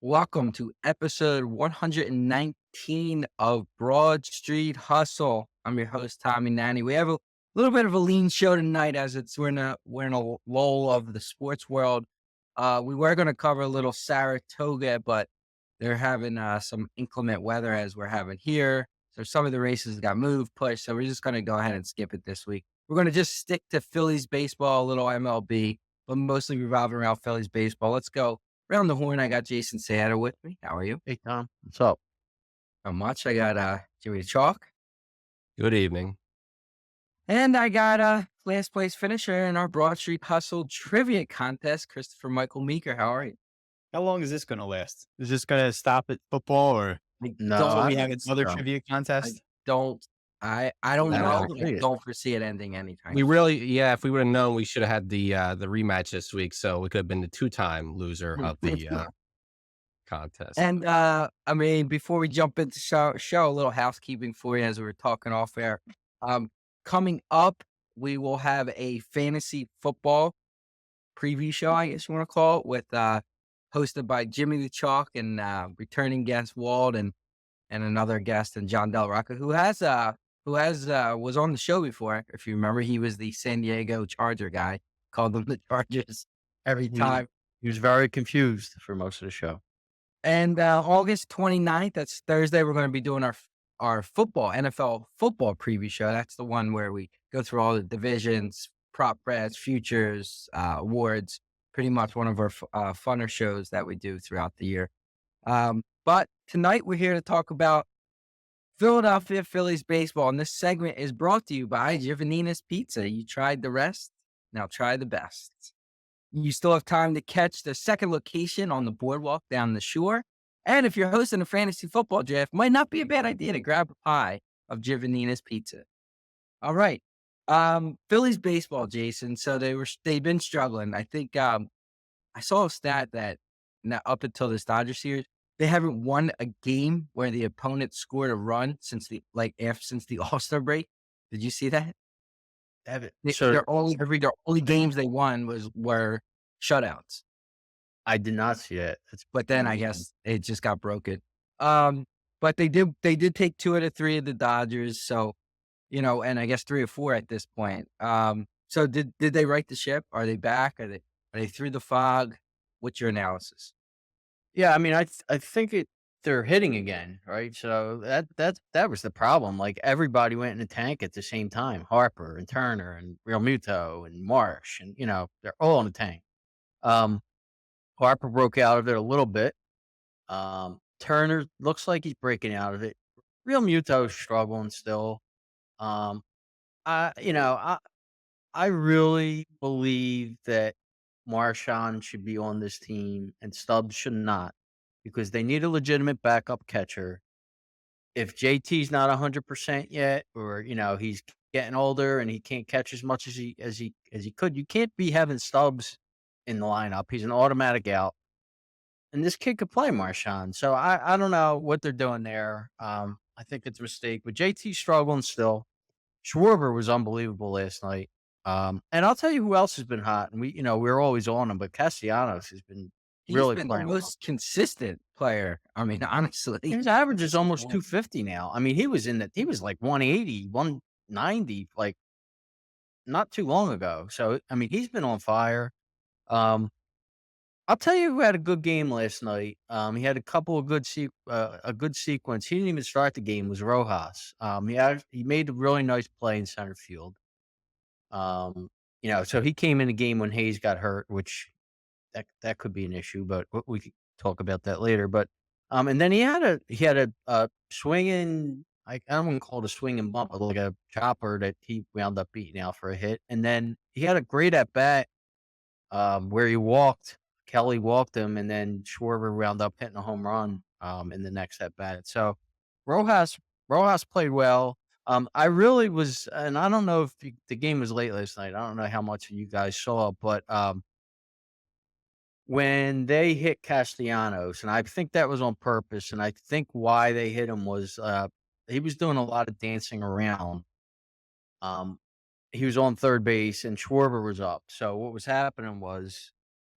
Welcome to episode 119 of Broad Street Hustle. I'm your host, Tommy Nanny. We have a little bit of a lean show tonight as we're in a lull of the sports world. We were going to cover a little Saratoga, but they're having some inclement weather as we're having here. So some of the races got moved, pushed. So we're just going to go ahead and skip it this week. We're going to just stick to Phillies baseball, a little MLB, but mostly revolving around Phillies baseball. Let's go around the horn. I got Jason Seattle with me. How are you? Hey, Tom. What's up? Not much. I got Jimmy Chalk. Good evening. And I got last place finisher in our Broad Street Hustle trivia contest, Christopher Michael Meeker. How are you? How long is this gonna last? Is this gonna stop at football, or I No, don't, so I we don't have think another so. trivia I contest? don't I don't I know. don't I see it. don't foresee it ending anytime. We really, if we would have known, we should have had the rematch this week, so we could have been the two-time loser of the contest. And I mean, before we jump into show, a little housekeeping for you as we were talking off air. Coming up, we will have a fantasy football preview show, I guess you want to call it, with hosted by Jimmy the Chalk and returning guest Wald and another guest and John Del Rocca, who was on the show before. If you remember, he was the San Diego Charger guy. Called them the Chargers every time. He was very confused for most of the show. And August 29th, that's Thursday, we're going to be doing our football, NFL football preview show. That's the one where we go through all the divisions, prop bets, futures, awards, pretty much one of our funner shows that we do throughout the year. But tonight we're here to talk about Philadelphia Phillies baseball. And this segment is brought to you by Giovannina's Pizza. You tried the rest, now try the best. You still have time to catch the second location on the boardwalk down the shore. And if you're hosting a fantasy football draft, might not be a bad idea to grab a pie of Giovannina's Pizza. All right. Phillies baseball, Jason. So they've been struggling. I think I saw a stat that up until this Dodgers series, they haven't won a game where the opponent scored a run since the All-Star break. Did you see that? So Their only games they won were shutouts. I did not see it. But then I guess it just got broken. But they did take 2 out of 3 of the Dodgers. So, and I guess 3 or 4 at this point. So did they right the ship? Are they back? Are they through the fog? What's your analysis? Yeah, I mean, I think they're hitting again, right? So that was the problem. Like everybody went in the tank at the same time. Harper and Turner and Real Muto and Marsh, and they're all in the tank. Harper broke out of it a little bit. Turner looks like he's breaking out of it. Real Muto's struggling still. I really believe that Marchand should be on this team and Stubbs should not, because they need a legitimate backup catcher. If JT's not 100% yet, or he's getting older and he can't catch as much as he could, you can't be having Stubbs in the lineup. He's an automatic out, and this kid could play Marchand. So I don't know what they're doing there. I think it's a mistake, but JT's struggling still. Schwarber was unbelievable last night. And I'll tell you who else has been hot. And we're always on him, but Castellanos has been He's really been the playing well. most consistent player. I mean, honestly. His average is almost 250 now. I mean, he was like 180, 190, like not too long ago. So, I mean, he's been on fire. I'll tell you who had a good game last night. He had a couple of a good sequence. He didn't even start the game. Was Rojas. He made a really nice play in center field. So he came in the game when Hayes got hurt, which that could be an issue, but we could talk about that later. But and then he had a swinging. I don't want to call it a swinging bump, but like a chopper that he wound up beating out for a hit. And then he had a great at bat where Kelly walked him, and then Schwarber wound up hitting a home run in the next at bat. So Rojas played well. I really was, and I don't know if the game was late last night. I don't know how much you guys saw, but when they hit Castellanos, and I think that was on purpose, and I think why they hit him was he was doing a lot of dancing around. He was on third base, and Schwarber was up. So what was happening was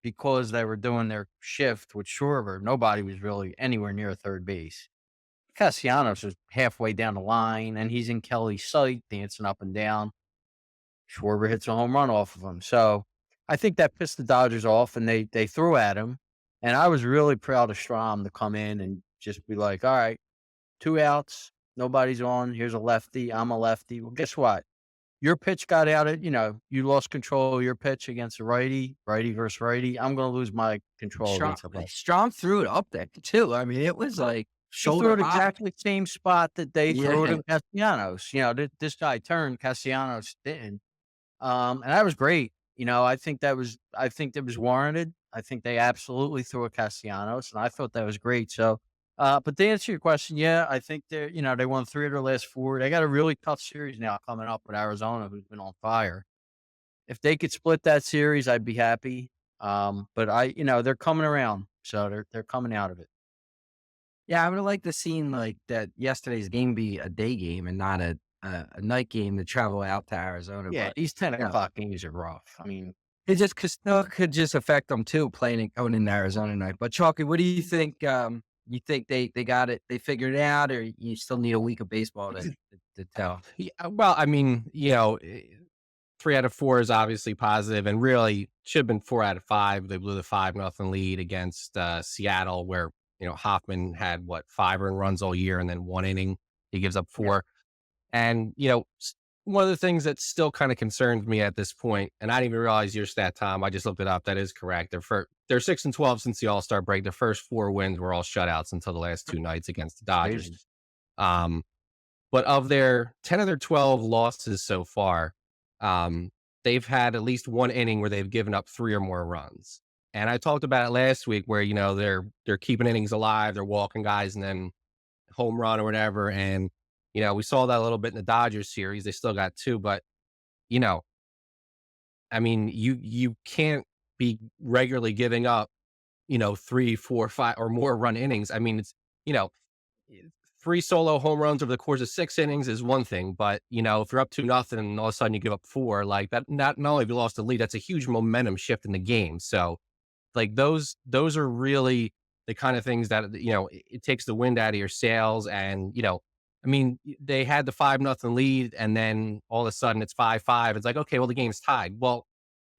because they were doing their shift with Schwarber, nobody was really anywhere near third base. Castellanos was halfway down the line, and he's in Kelly's sight, dancing up and down. Schwarber hits a home run off of him. So I think that pissed the Dodgers off, and they threw at him. And I was really proud of Strom to come in and just be like, all right, 2 outs, nobody's on. Here's a lefty. I'm a lefty. Well, guess what? Your pitch got out of, you lost control of your pitch against a righty versus righty. I'm going to lose my control Strom, against a lefty. Strom threw it up there too. I mean, it was like He threw shoulder it high. exactly the same spot that they threw it Yeah. at Castellanos. This guy turned, Castellanos didn't. And that was great. I think that was warranted. I think they absolutely threw at Castellanos, and I thought that was great. So, but to answer your question, yeah, I think they won 3 of their last 4. They got a really tough series now coming up with Arizona, who's been on fire. If they could split that series, I'd be happy. But they're coming around, so they're coming out of it. Yeah, I would have liked to seen like that yesterday's game be a day game and not a night game to travel out to Arizona. Yeah, But these 10 o'clock games are rough. I mean, it just could just affect them too, playing and going into Arizona tonight. But Chalky, what do you think? You think they got it? They figured it out, or you still need a week of baseball to tell? Yeah, well, I mean, 3 out of 4 is obviously positive, and really should have been 4 out of 5. They blew the 5-0 lead against Seattle, where Hoffman had 5 earned runs all year, and then 1 inning he gives up 4. And one of the things that still kind of concerns me at this point, and I didn't even realize your stat, Tom. I just looked it up. That is correct. They're 6-12 since the All-Star break. The first 4 wins were all shutouts until the last 2 nights against the Dodgers. crazy. But of their 10 of their 12 losses so far, they've had at least 1 inning where they've given up 3 or more runs. And I talked about it last week where, they're keeping innings alive, they're walking guys and then home run or whatever. And, we saw that a little bit in the Dodgers series. They still got 2, but, I mean, you can't be regularly giving up, 3, 4, 5 or more run innings. I mean, it's, 3 solo home runs over the course of 6 innings is one thing, but if you're up 2-0 and all of a sudden you give up 4, like that, not only have you lost the lead, that's a huge momentum shift in the game. So like those are really the kind of things that, it takes the wind out of your sails. And, I mean, they had the 5-0 lead and then all of a sudden it's 5-5. It's like, okay, well, the game's tied. Well,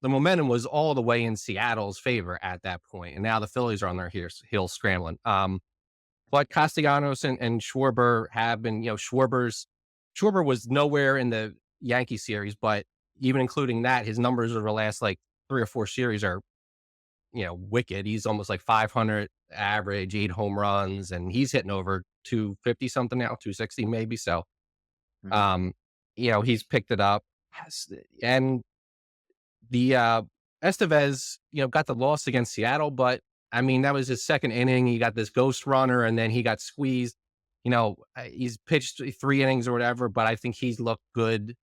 the momentum was all the way in Seattle's favor at that point. And now the Phillies are on their heels scrambling. But Castellanos and Schwarber have been, Schwarber was nowhere in the Yankee series, but even including that, his numbers over the last 3 or 4 series are, wicked. He's almost 500 average, 8 home runs, and he's hitting over 250 something now, 260 maybe. So, he's picked it up. And the Estevez, got the loss against Seattle, but I mean, that was his 2nd inning. He got this ghost runner and then he got squeezed. He's pitched 3 innings or whatever, but I think he's looked good.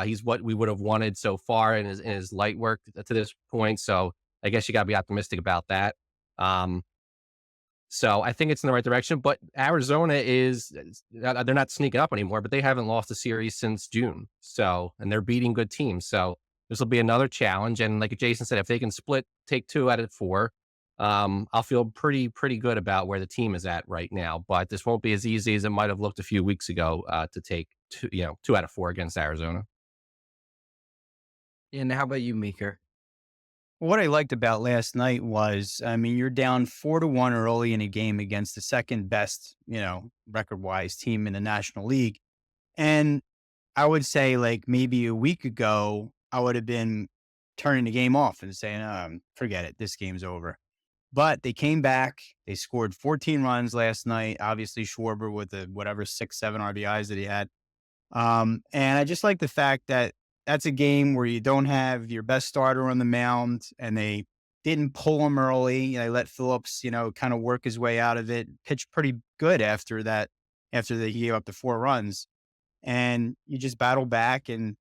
He's what we would have wanted so far in his light work to this point. So I guess you got to be optimistic about that. So I think it's in the right direction, but Arizona they're not sneaking up anymore, but they haven't lost a series since June. So, and they're beating good teams. So this will be another challenge. And like Jason said, if they can take 2 out of 4, I'll feel pretty good about where the team is at right now. But this won't be as easy as it might have looked a few weeks ago to take 2 out of 4 against Arizona. And how about you, Meeker? What I liked about last night was, I mean, you're down 4-1 early in a game against the second best, record-wise team in the National League. And I would say maybe a week ago, I would have been turning the game off and saying, forget it, this game's over. But they came back. They scored 14 runs last night. Obviously, Schwarber with the 6, 7 RBIs that he had. And I just like the fact that that's a game where you don't have your best starter on the mound, and they didn't pull him early. They let Phillips, kind of work his way out of it. Pitched pretty good after that, after he gave up the 4 runs, and you just battle back. And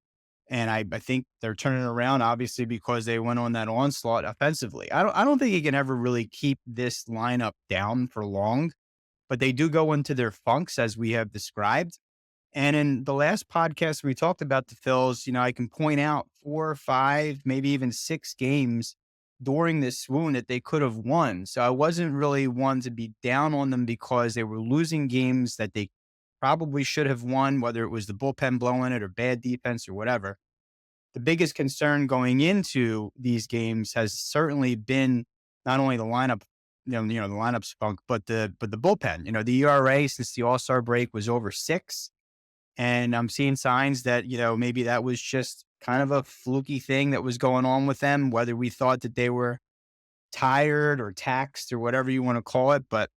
I think they're turning around, obviously, because they went on that onslaught offensively. I don't think you can ever really keep this lineup down for long, but they do go into their funks as we have described. And in the last podcast, we talked about the Phils. I can point out 4 or 5, maybe even 6 games during this swoon that they could have won. So I wasn't really one to be down on them because they were losing games that they probably should have won, whether it was the bullpen blowing it or bad defense or whatever. The biggest concern going into these games has certainly been not only the lineup, the lineup spunk, but the bullpen. The ERA since the All-Star break was over 6. And I'm seeing signs that, maybe that was just kind of a fluky thing that was going on with them, whether we thought that they were tired or taxed or whatever you want to call it. But,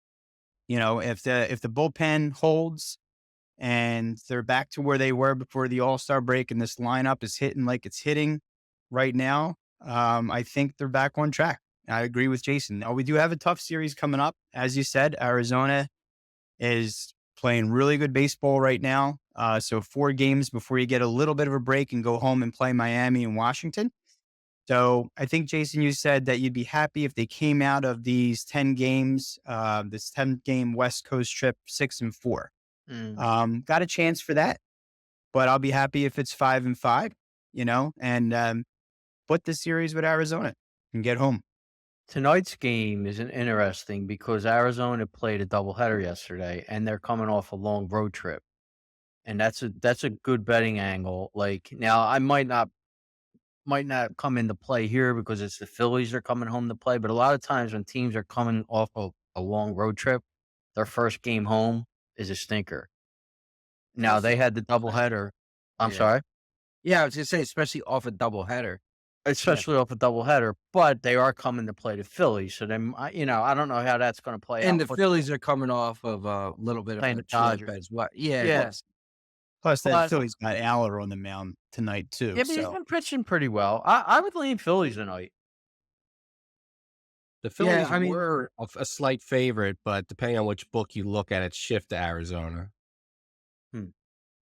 if the bullpen holds and they're back to where they were before the All-Star break and this lineup is hitting like it's hitting right now, I think they're back on track. I agree with Jason. Now, we do have a tough series coming up. As you said, Arizona is playing really good baseball right now. So 4 games before you get a little bit of a break and go home and play Miami and Washington. So I think, Jason, you said that you'd be happy if they came out of these 10 games, this 10-game West Coast trip, 6-4. Got a chance for that, but I'll be happy if it's 5-5, and put the series with Arizona and get home. Tonight's game is interesting because Arizona played a doubleheader yesterday, and they're coming off a long road trip, and that's a good betting angle. Like now, I might not come into play here because it's the Phillies are coming home to play, but a lot of times when teams are coming off a long road trip, their first game home is a stinker. Now they had the doubleheader. I'm Yeah. sorry. Yeah, I was gonna say, especially off a doubleheader. Especially off a doubleheader, but they are coming to play the Phillies, so then, I don't know how that's gonna play And out, the but Phillies are coming off of a little bit of playing a the trip Dodgers. as well. Yeah, Yeah. yes. Plus, that But Phillies got Aller on the mound tonight too. yeah, but he's So been pitching pretty well. I would lean Phillies tonight. The Yeah, Phillies I mean, were a slight favorite, but depending on which book you look at, it shift to Arizona.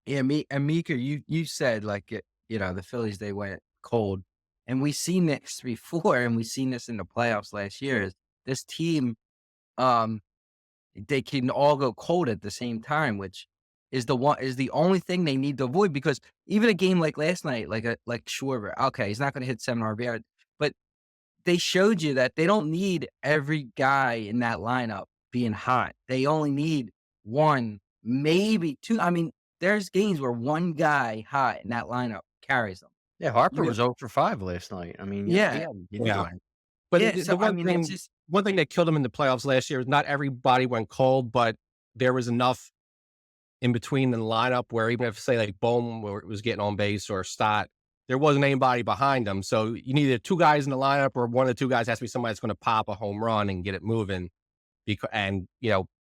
yeah, Mika, you said like the Phillies they went cold, and we seen this before, and we seen this in the playoffs last year. Is this team, um, they can all go cold at the same time, which is the only thing they need to avoid because even a game like last night, like Schwarber, okay, he's not going to hit 7 RBI, but they showed you that they don't need every guy in that lineup being hot. They only need 1, maybe 2. I mean, there's games where 1 guy hot in that lineup carries them. Yeah, Harper You was know 0 for 5 last night. I mean, yeah, he Yeah. didn't do anything. But Yeah, the so, I one mean, it's thing just one thing that killed him in the playoffs last year is not everybody went cold, but there was enough in between in the lineup where even if, say, like Bohm was getting on base or Stott, there wasn't anybody behind them. So you needed 2 guys in the lineup, or 1 of the 2 guys has to be somebody that's going to pop a home run and get it moving. And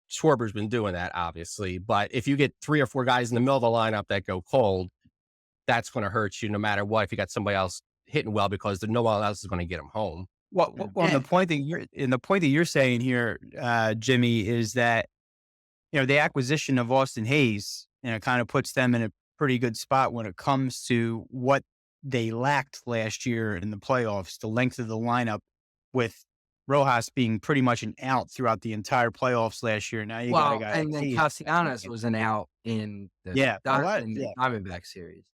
Schwarber's been doing that, obviously. But if you get 3 or 4 guys in the middle of the lineup that go cold, that's going to hurt you no matter what. If you got somebody else hitting well, because no one else is going to get them home. Well, Yeah. and the point that you're saying here, Jimmy, is that the acquisition of Austin Hayes, kind of puts them in a pretty good spot when it comes to what they lacked last year in the playoffs, the length of the lineup, with Rojas being pretty much an out throughout the entire playoffs last year. Now you got a well, guy and like then Hayes. Castellanos was an out in the Yeah, a lot. in the Yeah, Diamondback series.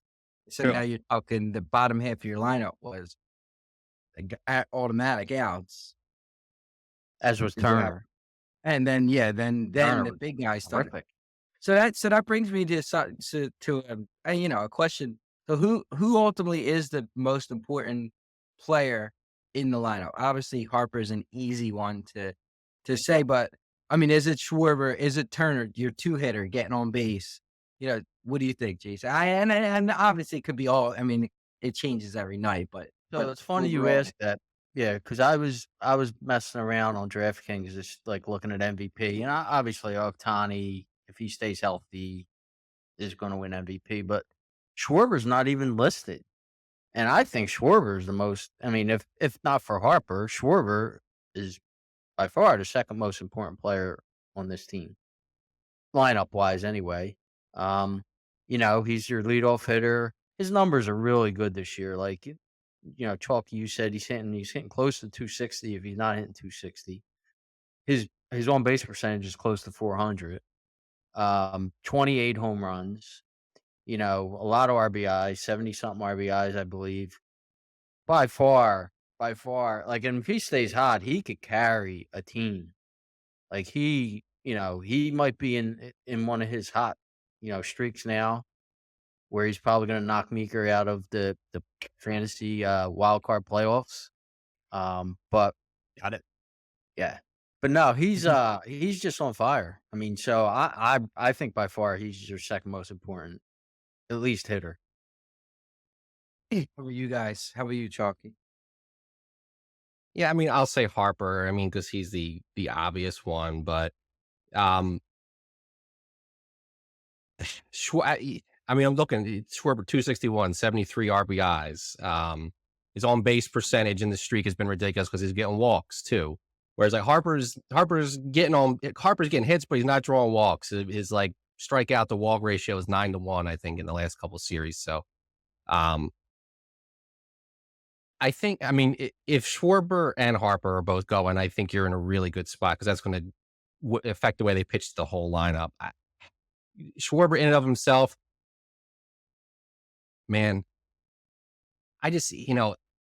So true. now you're talking the bottom half of your lineup was automatic outs. As was Exactly. Turner. And then then Turner the was big guy started. terrific. So that brings me to a question. So who ultimately is the most important player in the lineup? Obviously, Harper's an easy one to say, but I mean, is it Schwarber? Is it Turner? Your 2-hitter getting on base. What do you think, Jason? And obviously it could be all. I mean, it changes every night, but So it's funny you overall, asked that. Yeah, because I was messing around on DraftKings, just like looking at MVP, and obviously Ohtani, if he stays healthy, is going to win MVP. But Schwarber's not even listed, and I think Schwarber is the most. I mean, if not for Harper, Schwarber is by far the second most important player on this team, lineup wise, anyway. He's your leadoff hitter. His numbers are really good this year. Like Chalky, you said he's hitting close to 260 if he's not hitting 260. His on base percentage is close to 400. 28 home runs. A lot of RBIs, 70 something RBIs, I believe. By far by far. Like, and if he stays hot, he could carry a team. Like he might be in one of his hot, streaks now, where he's probably going to knock Meeker out of the fantasy wild card playoffs. But Got it. yeah, but no, he's Mhm. he's just on fire. I mean, so I think by far he's your second most important, at least hitter. How about you guys? How about you, Chalky? Yeah, I mean, I'll say Harper. I mean, because he's the obvious one, but um, I mean, I'm looking. Schwarber 261, 73 RBIs. His on base percentage in the streak has been ridiculous because he's getting walks too. Whereas like Harper's getting hits, but he's not drawing walks. His like strikeout to walk ratio is 9-1, I think, in the last couple series. So um, I think, I mean, if Schwarber and Harper are both going, I think you're in a really good spot because that's going to affect the way they pitch the whole lineup. Schwarber in and of himself, man, I just,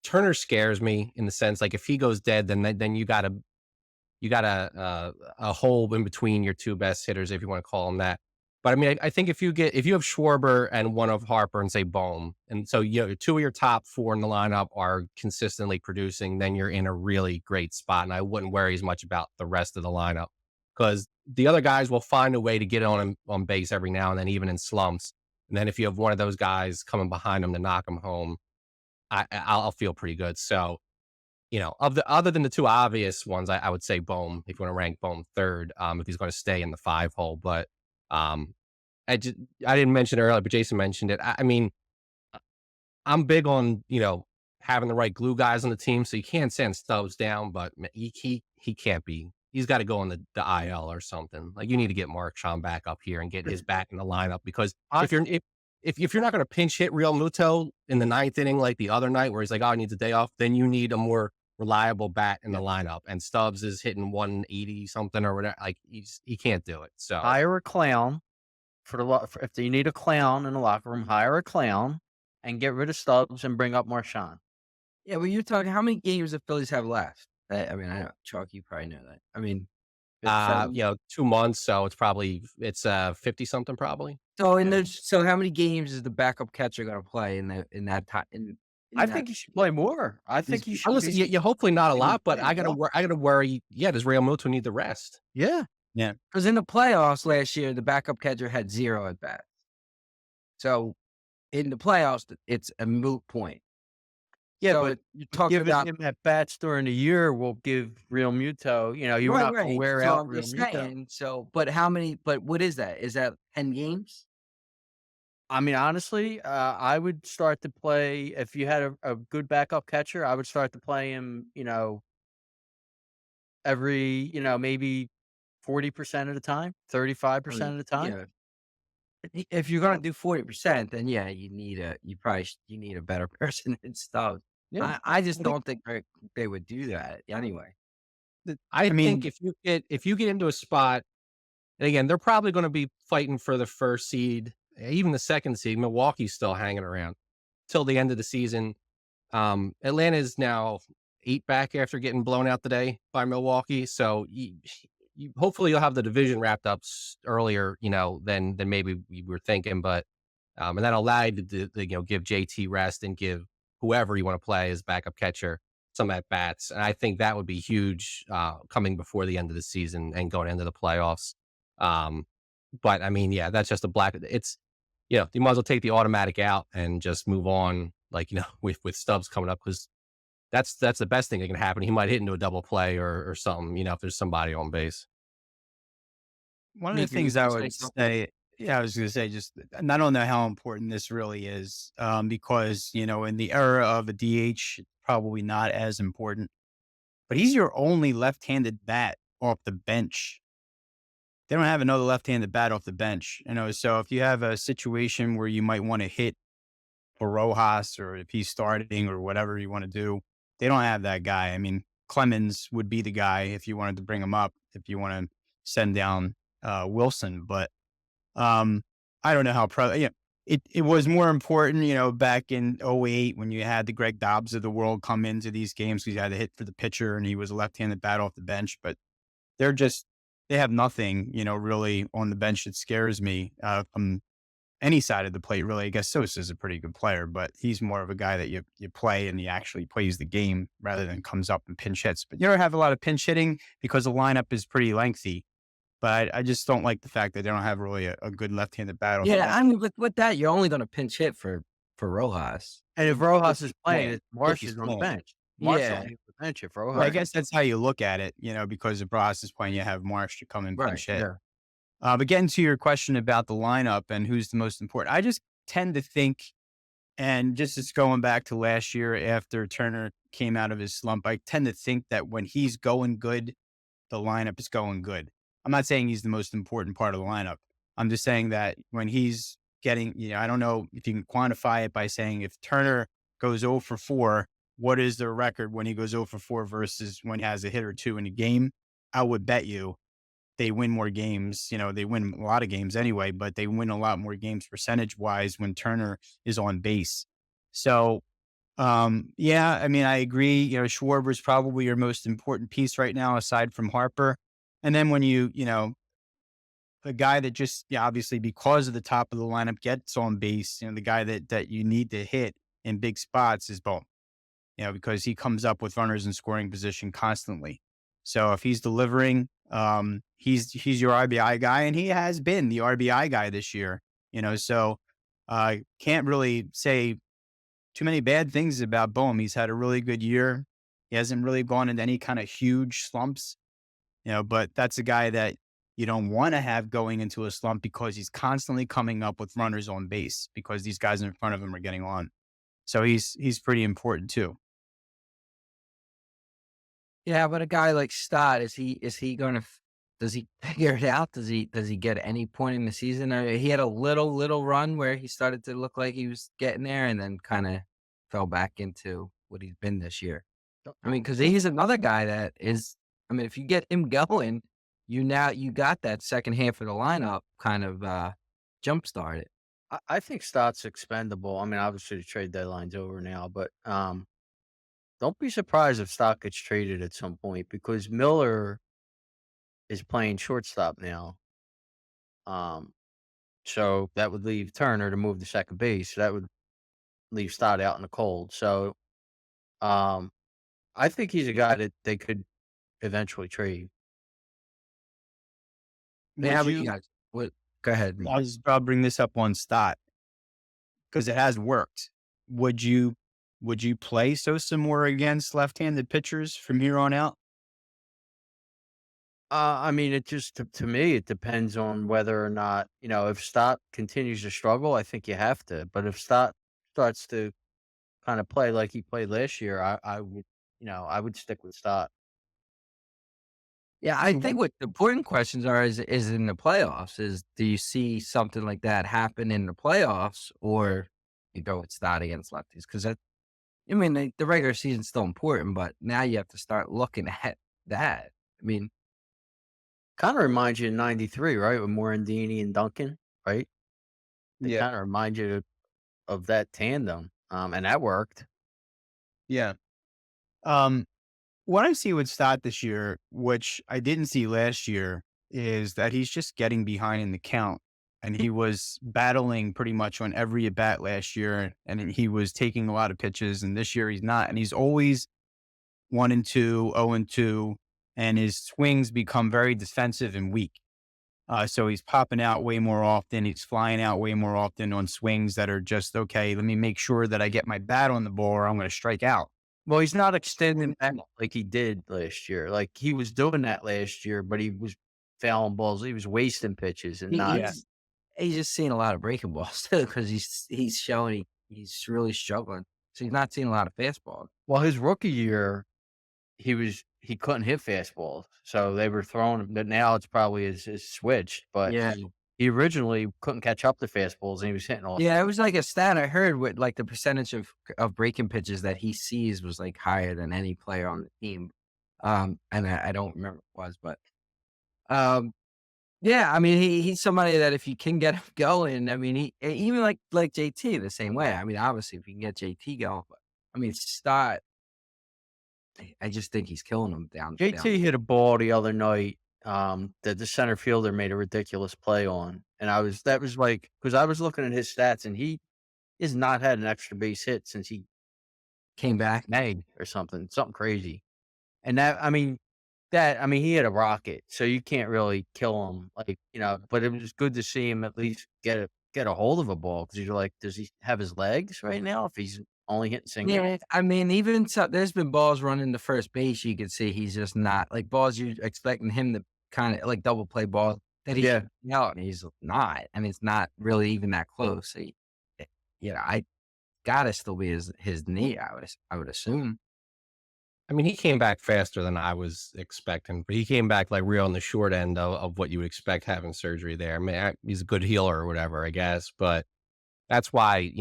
Turner scares me in the sense like if he goes dead, then you got a hole in between your two best hitters, if you want to call them that. But I mean, I think if you have Schwarber and one of Harper and say Bohm, and so two of your top four in the lineup are consistently producing, then you're in a really great spot. And I wouldn't worry as much about the rest of the lineup because the other guys will find a way to get on base every now and then, even in slumps. And then if you have one of those guys coming behind them to knock them home, I'll feel pretty good. So of the other than the two obvious ones, I would say Bohm, if you want to rank Bohm third, if he's going to stay in the 5 hole. But um, I didn't mention it earlier, but Jason mentioned it. I mean, I'm big on having the right glue guys on the team, so you can't send Stubbs down, but he can't be. He's got to go on the IL or something. Like you need to get Marchand back up here and get his back in the lineup because I if you're not going to pinch hit Real Muto in the 9th inning like the other night where he's like, oh, he needs a day off, then you need a more reliable bat in the lineup. And Stubbs is hitting 180 something or whatever. Like he can't do it. So hire a clown if you need a clown in the locker room, hire a clown and get rid of Stubbs and bring up Marchand. Yeah, well, you're talking how many games the Phillies have left? I mean, I know, Chalky, you probably know that. I mean, it's 2 months, so it's 50 something probably. so how many games is the backup catcher going to play in that time? I think he should play more. I think he should. Listen, you hopefully not a lot, but I well. gotta worry. Yeah, does Real Muto need the rest? Yeah. Yeah. Because in the playoffs last year, the backup catcher had 0 at bats. So in the playoffs, it's a moot point. Yeah, So but you're talking giving about him at bats during the year will give Real Muto, you're not going to wear So out I'm Real just Muto. saying. So, but what is that? Is that 10 games? I mean, honestly, I would start to play if you had a good backup catcher. I would start to play him, every, maybe 40% of the time, 35% of the time. Yeah. If you're gonna do 40%, then yeah, you need a better person than Stubbs. Yeah, I just I think- don't think they would do that anyway. I mean- think if you get into a spot, and again, they're probably going to be fighting for the first seed, even the second seed. Milwaukee's still hanging around till the end of the season. Atlanta's now 8 back after getting blown out today by Milwaukee. So hopefully you'll have the division wrapped up earlier, than maybe we were thinking. But and that'll allow you to give JT rest and give whoever you want to play as backup catcher some at bats. And I think that would be huge coming before the end of the season and going into the playoffs. But I mean, yeah, that's just it's, you might as well take the automatic out and just move on, like, with Stubbs coming up, because that's the best thing that can happen. He might hit into a double play or something, if there's somebody on base. One of the Nick, you things were I gonna say would something? say, yeah, I was going to say, just, and I don't know how important this really is, because, in the era of a DH, it's probably not as important, but he's your only left-handed bat off the bench. They don't have another left-handed bat off the bench, so if you have a situation where you might want to hit for Rojas, or if he's starting or whatever you want to do, they don't have that guy. I mean, Clemens would be the guy if you wanted to bring him up, if you want to send down Wilson, but I don't know how it was more important, back in '08 when you had the Greg Dobbs of the world come into these games because he had to hit for the pitcher and he was a left-handed bat off the bench. But they're just they have nothing, really on the bench that scares me from any side of the plate, really. I guess Sosa's a pretty good player, but he's more of a guy that you play and he actually plays the game rather than comes up and pinch hits. But you don't have a lot of pinch hitting because the lineup is pretty lengthy. But I just don't like the fact that they don't have really a good left-handed bat off the Yeah, bench. I mean, with that, you're only gonna pinch hit for Rojas. And if If Rojas is playing, playing, it's if Marsh he's is on the playing. bench. Marsh Yeah, don't leave the bench if Well, I Rojas. guess that's how you look at it, because if Ross is playing, you have Marsh to come and right, pinch hit. yeah. But getting to your question about the lineup and who's the most important, I just tend to think, and just as going back to last year after Turner came out of his slump, I tend to think that when he's going good, the lineup is going good. I'm not saying he's the most important part of the lineup. I'm just saying that when he's getting, I don't know if you can quantify it by saying if Turner goes 0 for 4, what is their record when he goes 0 for 4 versus when he has a hit or two in a game? I would bet you they win more games. They win a lot of games anyway, but they win a lot more games percentage wise when Turner is on base. So, yeah, I mean, I agree. Schwarber's probably your most important piece right now, aside from Harper. And then when the guy that just, yeah, obviously because of the top of the lineup gets on base, the guy that you need to hit in big spots is Bohm, because he comes up with runners in scoring position constantly. So if he's delivering, he's your RBI guy, and he has been the RBI guy this year. So can't really say too many bad things about Bohm. He's had a really good year. He hasn't really gone into any kind of huge slumps, but that's a guy that you don't want to have going into a slump because he's constantly coming up with runners on base because these guys in front of him are getting on. So he's pretty important too. Yeah, but a guy like Stott, is he gonna does he figure it out? Does he get any point in the season? Or he had a little run where he started to look like he was getting there and then kinda fell back into what he's been this year. I mean, because he's another guy that is I mean, if you get him going, you got that second half of the lineup kind of, jump started. I think Stott's expendable. I mean, obviously the trade deadline's over now, but don't be surprised if Stott gets traded at some point because Miller is playing shortstop now. Um, so that would leave Turner to move to second base. So that would leave Stott out in the cold. So um, I think he's a guy that they could eventually trade. Yeah, Would but you you, guys what go ahead. I'll bring this up on Stott because it has worked. Would you, would you play Sosa more against left-handed pitchers from here on out? I mean, it just to me, it depends on whether or not if Stott continues to struggle. I think you have to. But if Stott starts to kind of play like he played last year, I would I would stick with Stott. Yeah, I think what the important questions are is in the playoffs, is do you see something like that happen in the playoffs or you go with Stott against lefties? Because I mean, the regular season's still important, but now you have to start looking at that. I mean, Kind of reminds you of '93, right? With Morandini and Duncan, right? They Yeah. kind of remind you of that tandem, and that worked. Yeah. Um, what I see with Stott this year, which I didn't see last year, is that he's just getting behind in the count. And he was battling pretty much on every at bat last year, and he was taking a lot of pitches. And this year he's not, and he's always 1-2, 0-2, and his swings become very defensive and weak. So he's popping out way more often. He's flying out way more often on swings that are just okay. Let me make sure that I get my bat on the ball, or I'm going to strike out. Well, he's not extending back like he did last year. Like he was doing that last year, but he was fouling balls. He was wasting pitches and he, not. Yeah. he's just seeing a lot of breaking balls too because he's showing he's really struggling. So he's not seeing a lot of fastballs. Well, his rookie year, he couldn't hit fastballs, so they were throwing him. But now it's probably his switch, but Yeah. he originally couldn't catch up to fastballs, and he was hitting all. Yeah, it was like a stat I heard with like the percentage of breaking pitches that he sees was like higher than any player on the team. And I don't remember what it was, but um, Yeah, I mean, he's somebody that if you can get him going, I mean, even like JT the same way. I mean, obviously, if you can get JT going, but I mean, Stott, I just think he's killing him down. JT hit a ball the other night, that the center fielder made a ridiculous play on, and that was like because I was looking at his stats, and he has not had an extra base hit since he Came back. May or something crazy. And he hit a rocket, so you can't really kill him, like, but it was good to see him at least get a hold of a ball because you're like, does he have his legs right now if he's only hitting singles? Yeah, I mean, even so, there's been balls running to first base. You could see he's just not like balls you're expecting him to kind of like double play balls that he Yeah. should be out, and he's not. I mean, it's not really even that close. Eh, I gotta still be his knee. I would assume. I mean, he came back faster than I was expecting, but he came back like real on the short end of what you would expect having surgery there. I mean, he's a good healer or whatever, I guess, but that's why,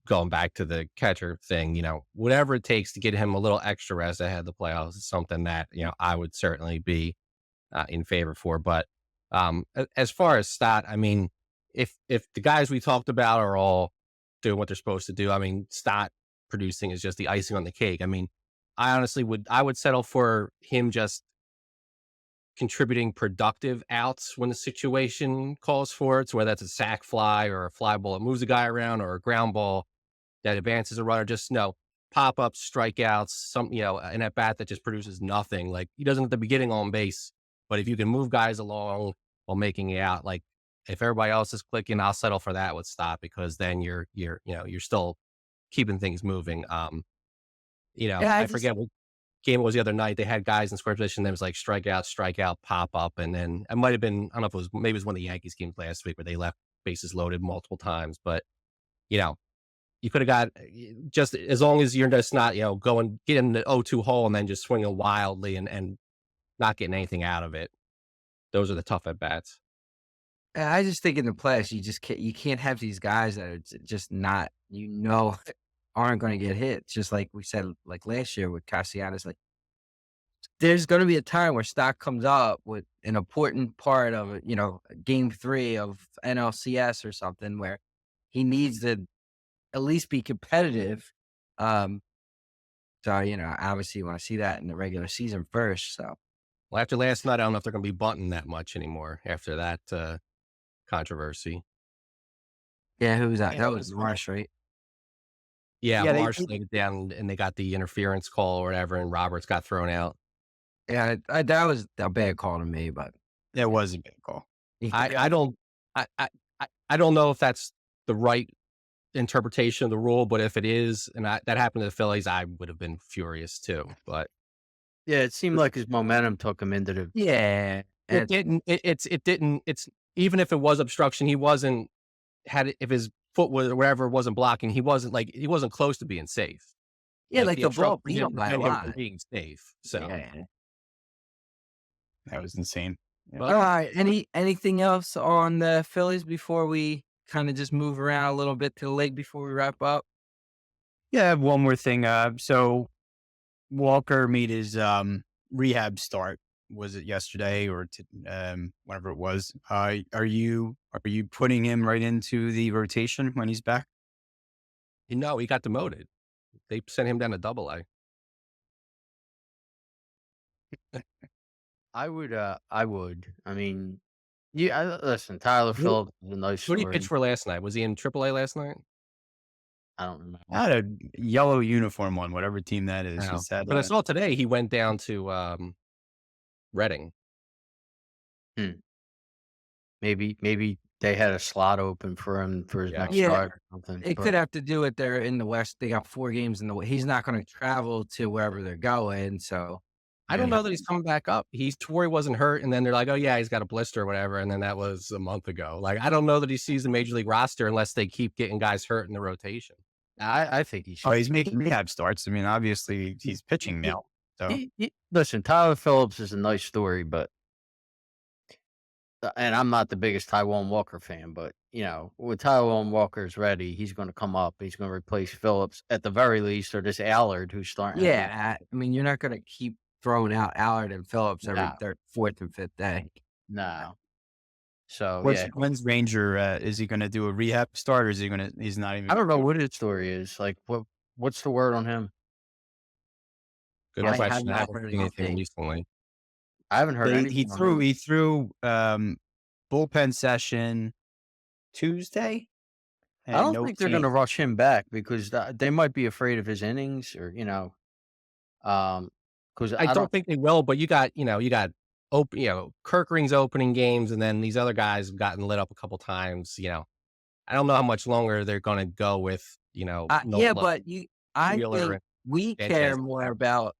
going back to the catcher thing, whatever it takes to get him a little extra rest ahead of the playoffs is something that, I would certainly be in favor for. But as far as Stott, I mean, if the guys we talked about are all doing what they're supposed to do, I mean, Stott producing is just the icing on the cake. I mean, I would settle for him just contributing productive outs when the situation calls for it. So whether that's a sac fly or a fly ball that moves a guy around or a ground ball that advances a runner, just pop ups, strikeouts, an at bat that just produces nothing. Like he doesn't have to be getting on base, but if you can move guys along while making it out, like if everybody else is clicking, I'll settle for that with Stop because then you're still keeping things moving. Yeah, I I just forget what game it was the other night. They had guys in square position that was like strikeout, pop up, and then it might have been, I don't know if maybe it was one of the Yankees games last week where they left bases loaded multiple times, but you know, you could have got just as long as you're just not, going getting the 0-2 hole and then just swinging wildly and not getting anything out of it. Those are the tough at bats. I just think in the playoffs, you can't have these guys that are just not aren't going to get hit. Just like we said, like last year with Castellanos, like there's going to be a time where Stock comes up with an important part of it, game 3 of NLCS or something where he needs to at least be competitive. Um, so, obviously you want to see that in the regular season first. So, Well, after last night, I don't know if they're going to be bunting that much anymore after that controversy. yeah, who was that? Yeah, That that was was Marsh, right? Yeah, yeah, Marsh laid it down and they got the interference call or whatever, and Roberts got thrown out. Yeah, that was a bad call to me, but that was a big call. I, Yeah, I don't I don't know if that's the right interpretation of the rule, but if it is, and that happened to the Phillies, I would have been furious too. But Yeah, it seemed like his momentum took him into the yeah, it didn't. It didn't. It's even if it was obstruction, he wasn't if his foot was or whatever wasn't blocking, he wasn't close to being safe. yeah, like The the ball obstruction beat didn't him by a prevent him from lot. being safe. So Yeah. that was insane. Yeah. but All right. Anything else on the Phillies before we kind of just move around a little bit to the lake before we wrap up? Yeah, I have one more thing. So Walker made his rehab start. Was it yesterday or whenever it was? Are you putting him right into the rotation when he's back? he got demoted. They sent him down to Double A. I would, I would. I mean, listen, Tyler Who Phillips is a nice who did he pitch story. for last night? Was he in AAA last night? I don't remember. I had a yellow uniform on whatever team that is. No. He's had But I saw today he went down to Reading. Maybe they had a slot open for him for his Yeah. next Yeah, start or something. it but- could have to do with they're in the West. They got 4 games in the He's not going to travel to wherever they're going. So, I don't Yeah. know that he's coming back up. He's to where he wasn't hurt, and then they're like, "Oh yeah, he's got a blister or whatever," and then that was a month ago. Like I don't know that he sees the major league roster unless they keep getting guys hurt in the rotation. I think he should. Oh, he's making rehab starts. I mean, obviously he's pitching now. So Listen, Tyler Phillips is a nice story, but and I'm not the biggest Taiwan Walker fan, but when Taiwan Walker's ready, he's going to come up. He's going to replace Phillips at the very least, or this Allard who's starting. yeah, I mean, you're not going to keep throwing out Allard and Phillips every No. 4th and 5th day. No, So yeah, When's Ranger? Is he going to do a rehab start, or is he going to? He's not even. I don't know what his story is. Like, what's the word on him? Good I have question. I not haven't heard an seen anything update. recently. I haven't heard He anything on him. threw bullpen session Tuesday, I and don't no think they're going to change. rush him back because they might be afraid of his innings, or because I I don't don't. think they will, but you got Kirk Ring's opening games, and then these other guys have gotten lit up a couple times. I don't know how much longer they're going to go with Yeah, Nola, but I Wheeler, think and we care Sanchez. more about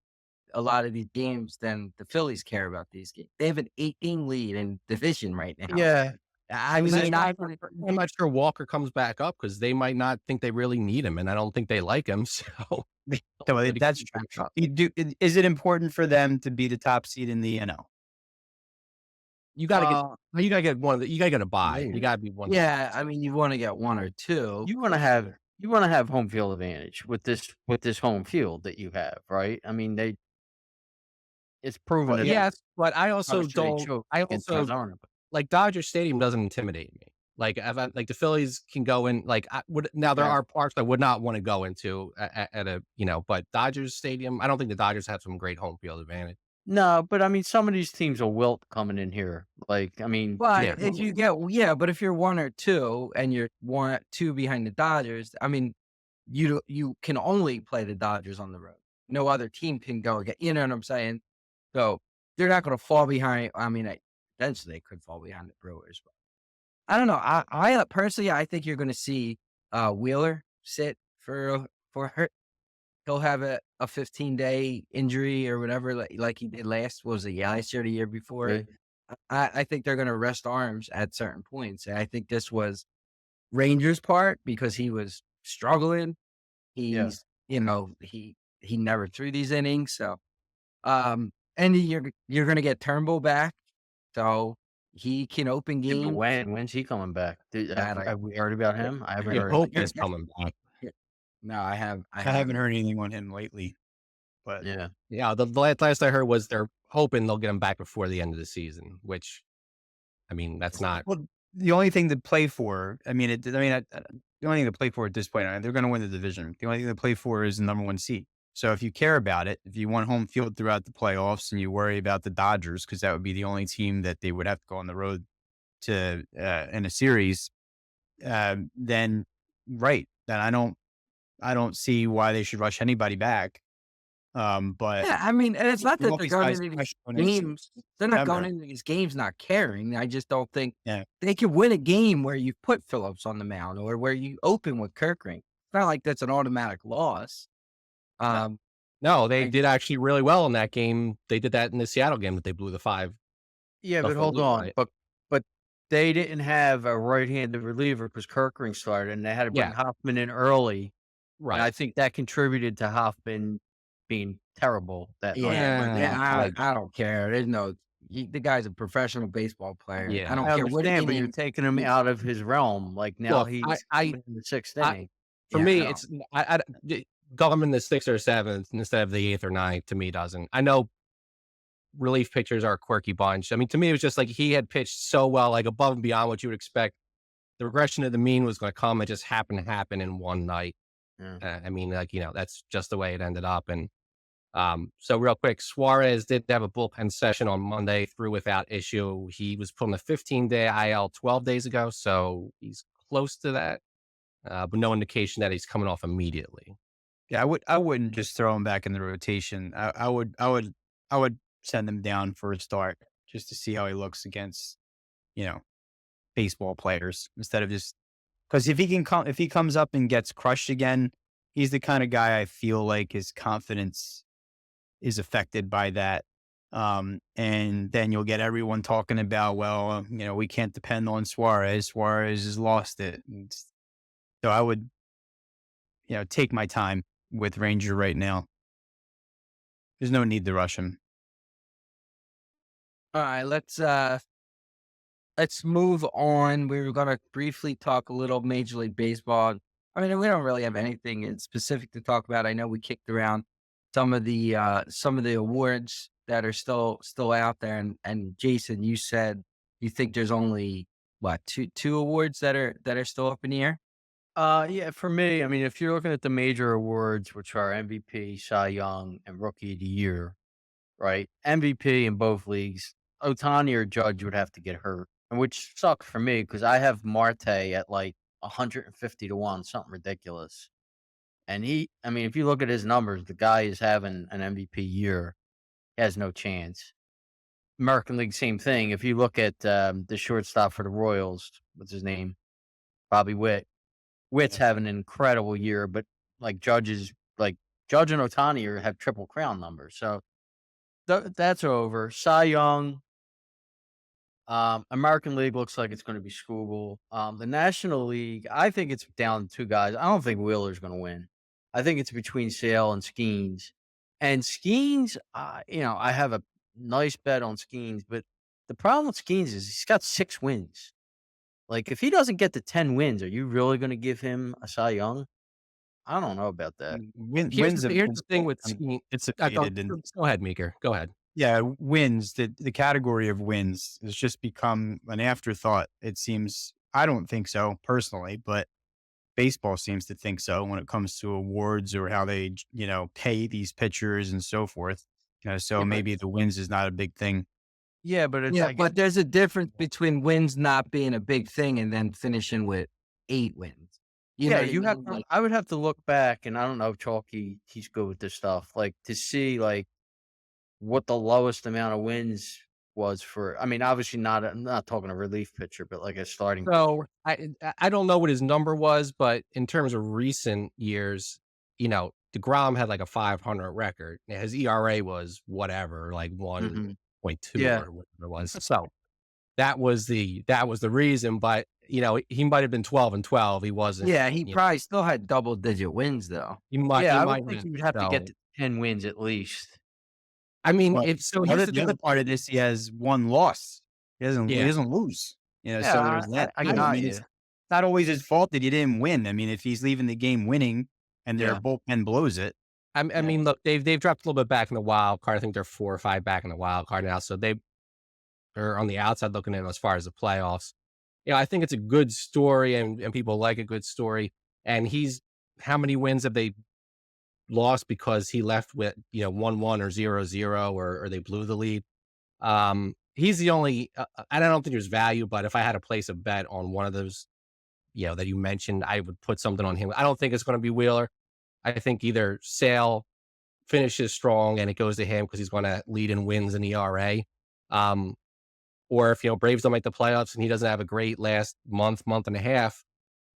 a lot of these games than the Phillies care about these games. They have an 8-game lead in division right now. Yeah, I And mean, I'm not sure Walker comes back up because they might not think they really need him, and I don't think they like him. So So let it that's come true. back up. Is it important for them to be the top seed in the NL? You got to get uh, you got to get one of the you got to get a buy. You maybe. got to be one. yeah, I mean, you want to get one or two. You want to have home field advantage with this home field that you have, right? I mean, it's proven Well, that yeah. Yes, but I also obviously they don't. choke I against also Arizona. But like Dodger Stadium doesn't intimidate me. Like the Phillies can go in. Like now there yeah, are parks I would not want to go into at a but Dodgers Stadium. I don't think the Dodgers have some great home field advantage. no, but I mean, some of these teams will wilt coming in here. Like, I mean, But Yeah, if you get, yeah, but if you're one or two and you're one, two behind the Dodgers, I mean, you can only play the Dodgers on the road. No other team can go again. You know what I'm saying? So they're not going to fall behind. I mean, eventually they could fall behind the Brewers. But I don't know. I personally, I think you're going to see Wheeler sit for her. He'll have a 15-day injury or whatever, like he did last. What was it? Yeah, last year, or the year before. okay, I think they're going to rest arms at certain points. And I think this was Rangers' part because he was struggling. yeah, He's, he never threw these innings. So, and you're going to get Turnbull back. So he can open yeah, but game. when's he coming back? That Have we heard about him? I haven't I heard hope anything. he's coming back. No, I have. I I haven't haven't. heard anything on him lately, but Yeah, Yeah, the last I heard was they're hoping they'll get him back before the end of the season. Which I mean, that's not. well, the only thing to play for, I mean, the only thing to play for at this point, they're going to win the division. The only thing to play for is the number one seed. So if you care about it, if you want home field throughout the playoffs, and you worry about the Dodgers because that would be the only team that they would have to go on the road to in a series, then right, then I don't see why they should rush anybody back. But Yeah, I mean, and it's not you that won't they're be going surprised into these if they rush games. They're not going September. into these games not caring. I just don't think Yeah. they could win a game where you put Phillips on the mound or where you open with Kirkring. It's not like that's an automatic loss. Um, No, they I, did actually really well in that game. They did that in the Seattle game that they blew the 5 yeah, but nothing hold lead, on, right? but they didn't have a right-handed reliever because Kirkring started, and they had to bring Yeah, Hoffman in early, and right. I think that contributed to Hoffman being terrible that night. yeah, but Yeah, like I don't care. There's no, the guy's a professional baseball player. I yeah. don't I care what understand, but you're inning. taking him out of his realm. Like now Look, he's I in the sixth I inning. for Yeah, I me, don't. it's go him in the 6th or 7th instead of the 8th or 9th. To me, doesn't. I know relief pitchers are a quirky bunch. I mean, to me, it was just like he had pitched so well, like above and beyond what you would expect. The regression of the mean was going to come. It just happened to happen in one night. Yeah. I mean, like that's just the way it ended up. And so real quick, Suarez did have a bullpen session on Monday, threw without issue. He was put on a 15-day IL 12 days ago, so he's close to that, but no indication that he's coming off immediately. Yeah, I wouldn't just throw him back in the rotation. I would send him down for a start just to see how he looks against, you know, baseball players instead of just because if he comes up and gets crushed again, he's the kind of guy I feel like his confidence is affected by that. And then you'll get everyone talking about, well, we can't depend on Suarez. Suarez has lost it. So I would, take my time with Ranger right now. There's no need to rush him. All right, let's move on. We were gonna briefly talk a little Major League Baseball. I mean, we don't really have anything in specific to talk about. I know we kicked around some of the awards that are still out there. And Jason, you said you think there's only what, two awards that are still up in the air? Yeah, for me, I mean, if you're looking at the major awards, which are MVP, Cy Young, and Rookie of the Year, right? MVP in both leagues, Otani or Judge would have to get hurt, and which sucks for me because I have Marte at like 150 to 1, something ridiculous. And I mean, if you look at his numbers, the guy is having an MVP year. He has no chance. American League, same thing. If you look at the shortstop for the Royals, what's his name? Bobby Witt. Witt's Yeah. having an incredible year, but like Judge and Otani have triple crown numbers. So that's over. Cy Young, American League looks like it's going to be Skubal. The National League, I think it's down to two guys. I don't think Wheeler's going to win. I think it's between Sale and Skeens. And Skeens, I have a nice bet on Skeens, but the problem with Skeens is he's got 6 wins. Like, if he doesn't get to 10 wins, are you really going to give him a Cy Young? I don't know about that. Wins have Here's been the thing with so skiing. anticipated, and Go ahead, Meeker. Go ahead. yeah, wins. The category of wins has just become an afterthought. It seems. I don't think so personally, but baseball seems to think so when it comes to awards or how they pay these pitchers and so forth. So Yeah, but maybe the wins is not a big thing. yeah, but it's Yeah, like but there's a difference between wins not being a big thing and then finishing with 8 wins. You know yeah, what I you have mean? to Like, I would have to look back, and I don't know if he's good with this stuff, like, to see, like, what the lowest amount of wins was for I mean, obviously I'm not talking a relief pitcher, but like a starting So I don't know what his number was, but in terms of recent years, DeGrom had like a 500 record. Now, his ERA was whatever, like Mhm. 1.2 Yeah. or whatever it was. So that was the reason. But he might have been 12-12. He wasn't. yeah, he probably still had double-digit wins, though. He Yeah, I would might think have. he would have to get So to 10 wins at least. I mean, But if so, the here's other, the the thing other with part of this, he has one loss. He yeah. doesn't lose. So Yeah, there's I that I too. I got mean, you. it's not always his fault that he didn't win. I mean, if he's leaving the game winning and their Yeah. bullpen blows it, I Yeah. mean, look, they've dropped a little bit back in the wild card. I think they're 4 or 5 back in the wild card now, so they're on the outside looking in as far as the playoffs. I think it's a good story, and people like a good story. And how many wins have they lost because he left with 1-1 or 0-0 or they blew the lead? He's the only. I don't think there's value, but if I had to place a bet on one of those, that you mentioned, I would put something on him. I don't think it's going to be Wheeler. I think either Sale finishes strong and it goes to him because he's going to lead in wins in ERA. Um, or if Braves don't make the playoffs and he doesn't have a great last month and a half,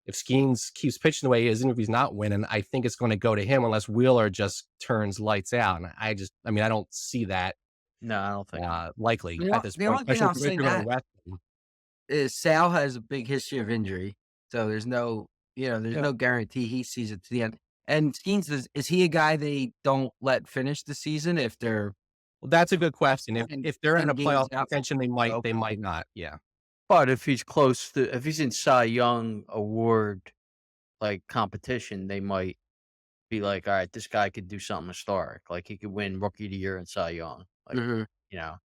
if Skeens keeps pitching the way he is, even if he's not winning, I think it's going to go to him unless Wheeler just turns lights out. And I mean, I don't see that No, I don't think likely The at o this the point, only thing especially I'll say if they're going to that rest him. is Sal has a big history of injury, so there's Yeah. no guarantee he sees it to the end. And Skeens, is he a guy they don't let finish the season if they're Well, that's a good question. If 10 if they're in 10 a games playoff out from contention, the they might not. Yeah. But if he's in Cy Young award, like, competition, they might be like, "Alright, this guy could do something historic." Like, he could win Rookie of the Year and Cy Young. Like, Mhm. you know?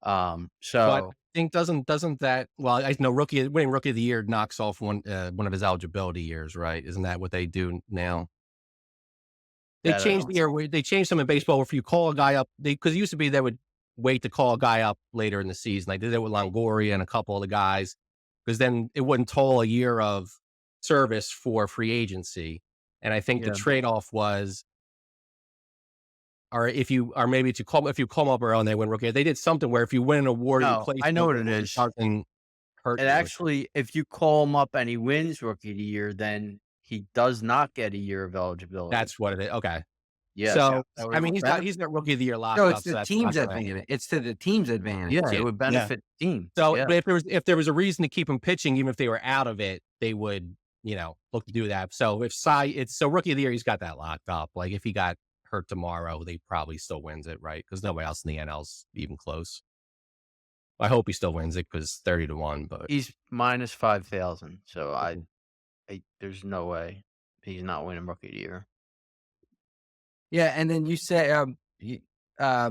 But So I think doesn't that well, I know winning rookie of the year knocks off one of his eligibility years, right? Isn't that what they do now? They that I changed don't the year where they changed some in baseball where if you call a guy up, because it used to be they would wait to call a guy up later in the season. They did it with Longoria and a couple of the guys, because then it wouldn't toll a year of service for free agency. And I think the Yeah. trade-off was, or maybe if you call them up early and they win rookie, they did something where if you win an award and you No, place I know them, what it is. doesn't hurt And you. actually, if you call him up and he wins Rookie of the Year, then he does not get a year of eligibility. That's what it is. Okay. Yes. So, That I would mean, benefit he's got rookie of the year locked No, up, it's so the that's not team's gonna. advantage. It's to the team's advantage. Yeah, Yeah. it would benefit the team. So, Yeah. but if there was a reason to keep him pitching, even if they were out of it, they would, look to do that. So rookie of the year, he's got that locked up. Like if he got hurt tomorrow, they probably still wins it, right? Because nobody else in the NL's even close. I hope he still wins it because 30-1, but He's minus 5,000, so Mhm. there's no way he's not winning Rookie of the Year. Yeah, and then you say,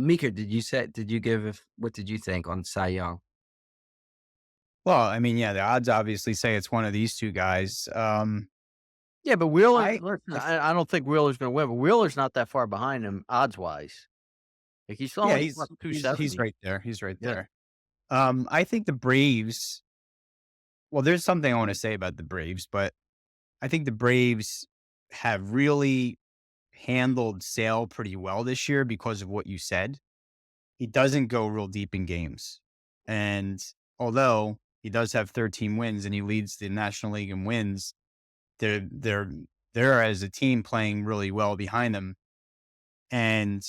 Meeker, did you give what did you think on Cy Young? Well, I mean, yeah, the odds obviously say it's one of these two guys. Yeah, but Wheeler, I, listen, I I don't think Wheeler's going to win, but Wheeler's not that far behind him odds wise. Like he's yeah, only plus he's 270. right there. He's right Yeah. there. I think the Braves. Well, there's something I want to say about the Braves, but I think the Braves have really handled Sale pretty well this year because of what you said. He doesn't go real deep in games. And although he does have 13 wins and he leads the National League in wins, they're they're they're as a team playing really well behind them. And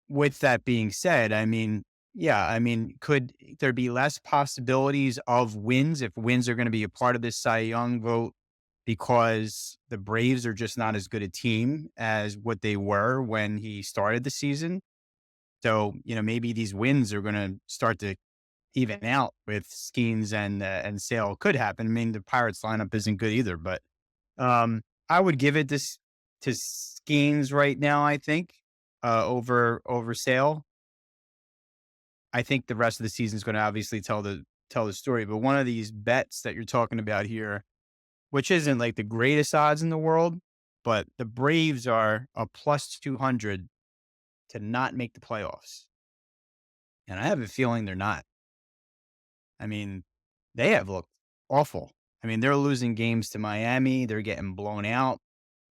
with that being said, I mean, yeah, I mean, could there be less possibilities of wins if wins are going to be a part of this Cy Young vote because the Braves are just not as good a team as what they were when he started the season? So, maybe these wins are going to start to even out with Skeens and Sale. Could happen. I mean, the Pirates lineup isn't good either, but I would give it this to Skeens right now. I think over Sale. I think the rest of the season is going to obviously tell the story. But one of these bets that you're talking about here, which isn't like the greatest odds in the world, but the Braves are a plus 200 to not make the playoffs, and I have a feeling they're not. I mean, they have looked awful. I mean, they're losing games to Miami. They're getting blown out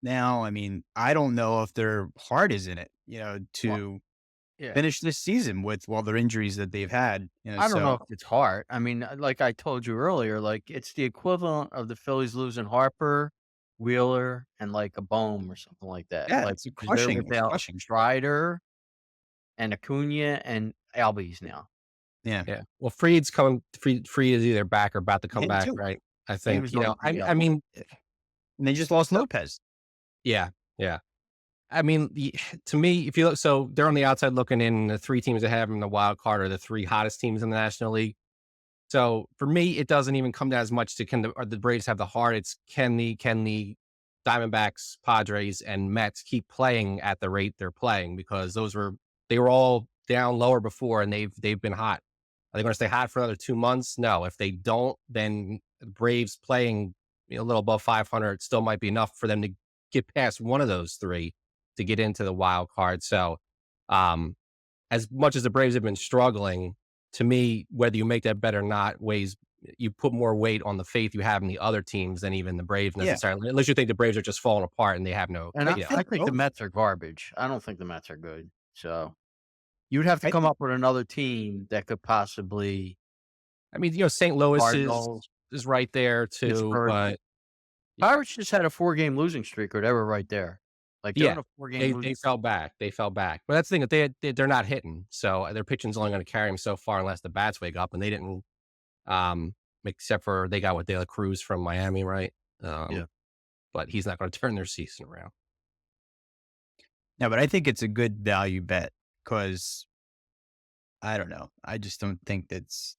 now. I mean, I don't know if their heart is in it, Well, to yeah. finish this season with their injuries that they've had. I don't know So if it's hard. I mean, like I told you earlier, like it's the equivalent of the Phillies losing Harper, Wheeler, and like a Bohm or something like that. yeah, Like it's a 'cause they're crushing. It's without crushing. Strider and Acuna and Albies now. Yeah, Yeah. Well, Freed's coming. Freed is either back or about to come him back, too. right? I He think. was on the I DL. mean, And they just lost so Lopez. yeah, yeah. I mean, to me, if you look, so they're on the outside looking in. The three teams that have them in the wild card are the three hottest teams in the National League. So for me, it doesn't even come down as much to or the Braves have the heart. It's can the Diamondbacks, Padres, and Mets keep playing at the rate they're playing, because they were all down lower before and they've been hot. Are they going to stay hot for another 2 months? No. If they don't, then the Braves playing a little above 500 still might be enough for them to get past one of those three to get into the wild card. So, um, as much as the Braves have been struggling, to me, whether you make that bet or not you put more weight on the faith you have in the other teams than even the Braves Yeah, necessarily, unless you think the Braves are just falling apart and they have no, And I you know, I think think the both. Mets are garbage. I don't think the Mets are good. So you'd have to I come think up with another team that could possibly I mean, St. Louis Cardinals, is right there too, Pittsburgh. but Pirates just had a 4-game losing streak or they were right there. Like they're yeah, in a 4-game they losing they streak. fell back. They fell back. But that's the thing, that they're not hitting. So their pitching's only going to carry them so far unless the bats wake up, and they didn't, um except for they got De La Cruz from Miami, right? Yeah. But he's not going to turn their season around. no, but I think it's a good value bet because I don't know. I just don't think that's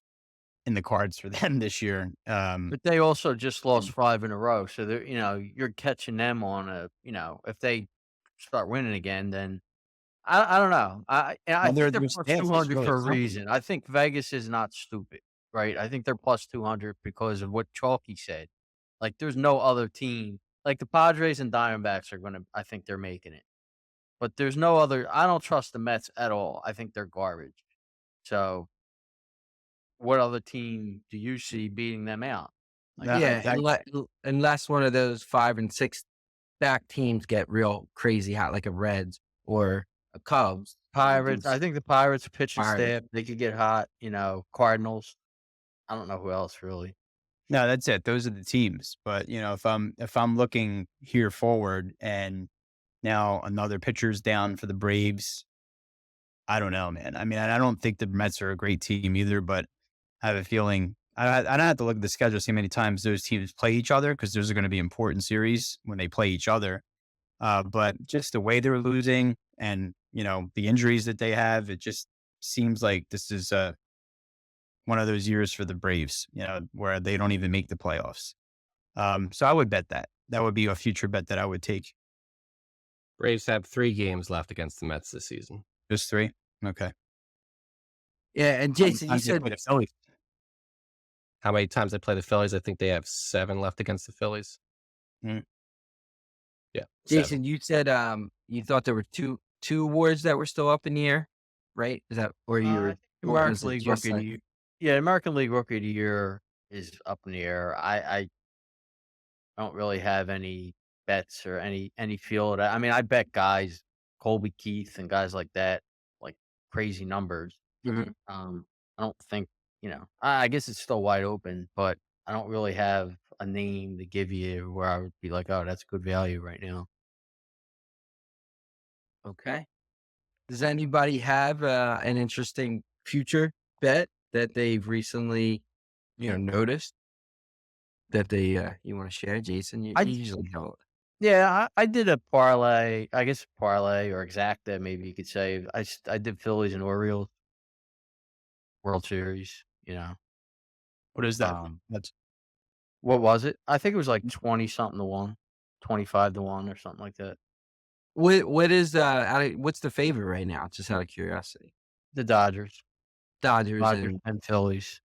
in the cards for them this year. But they also just lost 5 in a row. So they're, you're catching them on if they start winning again, then I don't know. I Well, think they're their plus staff is 200 really for a something. reason. I think Vegas is not stupid, right? I think they're plus 200 because of what Chalky said. Like there's no other team. Like the Padres and Diamondbacks are going to I think they're making it. But there's no other I don't trust the Mets at all. I think they're garbage. So, what other team do you see beating them out? Like That, I Yeah, don't that, unless one of those 5 and 6 back teams get real crazy hot, like a Reds or a Cubs. Pirates. I think the Pirates pitching Pirates. staff, they could get hot, Cardinals. I don't know who else really. no, that's it. Those are the teams. But if I'm looking here forward and now another pitcher's down for the Braves, I don't know, man. I mean, I don't think the Mets are a great team either, but I have a feeling I don't have to look at the schedule, see how many times those teams play each other because those are going to be important series when they play each other. But just the way they're losing and, the injuries that they have, it just seems like this is one of those years for the Braves, where they don't even make the playoffs. So I would bet that. That would be a future bet that I would take. Braves have 3 games left against the Mets this season. Just three? Okay. Yeah, and How many Jason, you times they said play the Phillies? how many times they play the Phillies. I think they have 7 left against the Phillies. Mm. Yeah, 7. Jason, you said you thought there were two awards that were still up in the air, right? Is that or you I were think or was American it League just Rookie of the like Year. Yeah, American League Rookie of the Year is up in the air. I don't really have any bets or any feel. I mean, I bet guys, Colby Keith and guys like that, like crazy numbers. Mhm. I don't think, I guess it's still wide open, but I don't really have a name to give you where I would be like, oh, that's good value right now. Okay. Does anybody have an interesting future bet that they've recently, noticed that they you want to share, Jason? You I usually don't. Yeah, I did a parlay. I guess parlay or exacta, maybe you could say. I did Phillies and Orioles World Series. What is that? Um, That's what was it? I think it was like 20 something to one, 25 to one, or something like that. What is what's the favorite right now? Just out of curiosity. The Dodgers, Dodgers Dodgers and Phillies,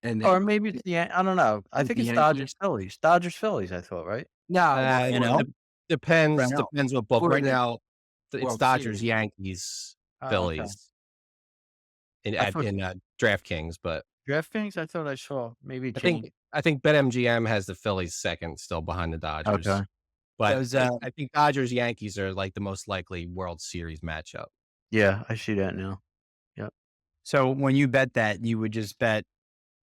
and or then maybe it's I don't know. I the think it's Yankees. Dodgers Phillies, Dodgers Phillies. I thought right. No, you for know, the Depends right now. depends what book. for Right the now, it's World Dodgers, Series. Yankees, Oh, okay. Phillies in I thought DraftKings, but DraftKings. I thought I saw maybe it I changed. think I think BetMGM has the Phillies second, still behind the Okay. Dodgers. But Does I think Dodgers Yankees are like the most likely World Series matchup. Yeah, I see that now. Yep. so when you bet that, you would just bet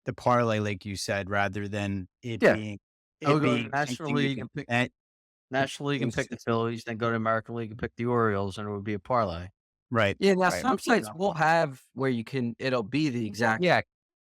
the parlay, like you said, rather than it Yeah, being I would it go to being the National something you League can and pick bet. National League and pick the Phillies, then go to American League and pick the Orioles, and it would be a parlay. Right, Yeah, now right. some sites will have where you can it'll be the exact Yeah,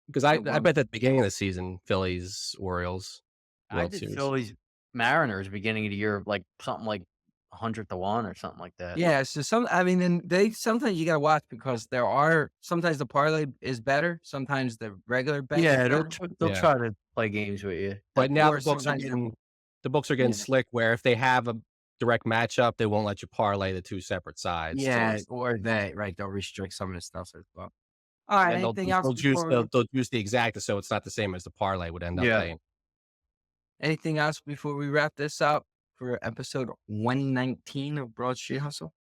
because I one. bet at the beginning of the season, Phillies, Orioles, I World did Series. Phillies Mariners beginning of the year, like something like 100 to 1 or something like that. Yeah, so I mean, then they sometimes you gotta watch because there are sometimes the parlay is better, sometimes the regular bet is Yeah, better, they'll Yeah. try to play games with you. But now or sometimes the books are getting yeah, slick where if they have a direct matchup, they won't let you parlay the 2 separate sides. So yeah, it's or they'll restrict some of the stuff as well. All right, and anything else before they'll juice the exacta so it's not the same as the parlay would end up Yeah. paying. anything else before we wrap this up for episode 119 of Broad Street Hustle?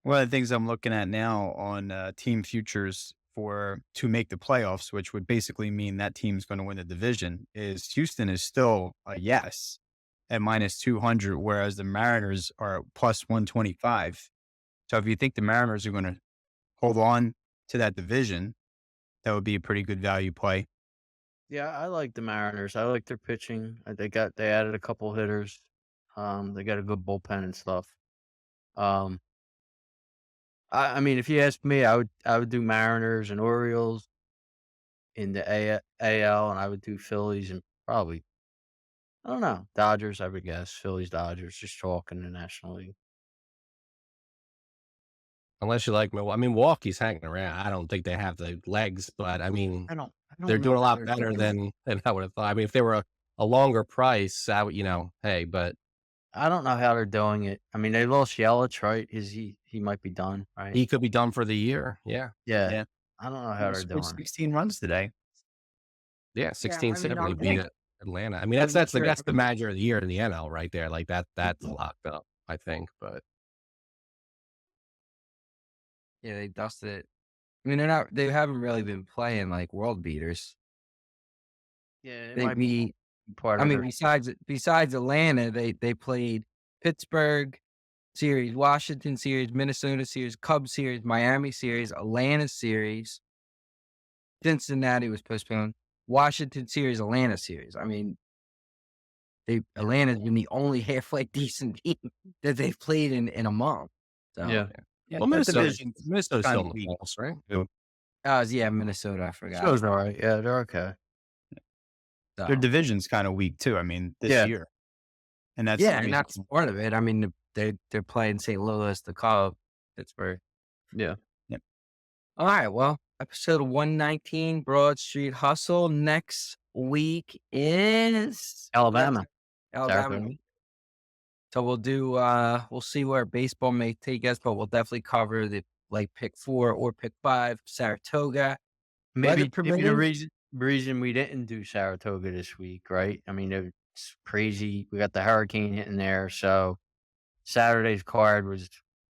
One of the things I'm looking at now on team futures to make the playoffs, which would basically mean that team's going to win the division, is Houston is still a yes at -200, whereas the Mariners are at +125. So if you think the Mariners are going to hold on to that division, that would be a pretty good value play. Yeah, I like the Mariners. I like their pitching. They added a couple hitters. They got a good bullpen and stuff. Um, I mean, if you ask me, I would do Mariners and Orioles in the AL, and I would do Phillies and probably I don't know Dodgers. I would guess Phillies, Dodgers, just chalk in the National League. Unless you like Milwaukee. I mean, Milwaukee's hanging around. I don't think they have the legs, but I mean, I they're don't know doing a how lot they're better doing it. than I would have thought. I mean, if they were a longer price, I would, hey, but I don't know how they're doing it. I mean, they lost Yelich, right? Is he might be done, right? he could be done for the year. Yeah. Yeah. Yeah. I don't know how they're Almost scored doing it. 16 runs today. Yeah, Yeah, I mean, 16-7, I'm they beat think it Atlanta. I mean, I'm not sure. that's the manager of the year in the NL right there. Like that's locked up, I think. But Yeah, they dusted it. I mean, they haven't really been playing like world beaters. Yeah, it They might be beat part I of mean, their besides Atlanta, they played Pittsburgh series, Washington series, Minnesota series, Cubs series, Miami series, Atlanta series. Cincinnati was postponed. Washington series, Atlanta series. I mean, Atlanta's been the only halfway decent team that they've played in a month. So, Yeah. Yeah, well, that division's Minnesota's kind still of in the weak. playoffs, right? yeah, Minnesota. I forgot. Shows all right. Yeah, they're okay. So, Their division's kind of weak too. I mean, this Yeah. year, and that's yeah, the and reason. that's part of it. I mean, they're playing St. Louis, the Cubs, Pittsburgh. Yeah. Yep. All right. Well, episode 119, Broad Street Hustle. Next week is Alabama. Alabama. Saturday. So we'll see where baseball may take us, but we'll definitely cover the pick 4 or pick 5, Saratoga. Maybe Weather permitting. reason we didn't do Saratoga this week, right? I mean, it's crazy. We got the hurricane hitting there, so Saturday's card was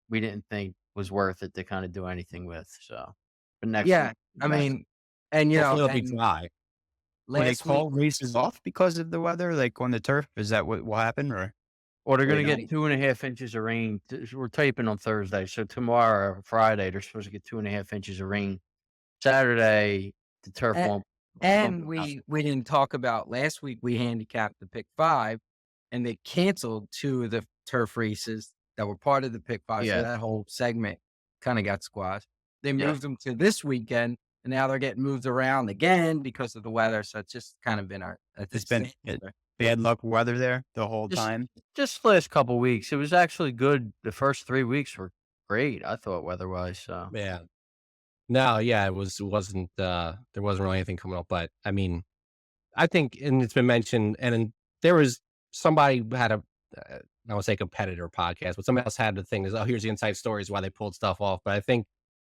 we didn't think was worth it to kind of do anything with. So, but next Yeah, week, I back. mean, and, Hopefully, it'll be and dry. Will they last week, call races off because of the weather, like on the turf? Is that what will happen? Or Or they're do going they to know? get 2.5 inches of rain. We're taping on Thursday, so tomorrow, Friday, they're supposed to get 2.5 inches of rain. Saturday, the turf a- won't and be out. we didn't talk about last week, we handicapped the pick five, and they canceled two of the turf races that were part of the pick five. So Yeah, that whole segment kind of got squashed. They yeah. moved them to this weekend, and now they're getting moved around again because of the weather. So it's just kind of been a It's been bad luck weather there the whole Just time. just last couple weeks, it was actually good. The first 3 weeks were great. I thought weather-wise. So Yeah. No, yeah, it wasn't, there wasn't really anything coming up, but, I mean, I think and it's been mentioned, and then there was somebody who had I won't say competitor podcast, but somebody else had the thing is, "Oh, here's the inside stories why they pulled stuff off," but I think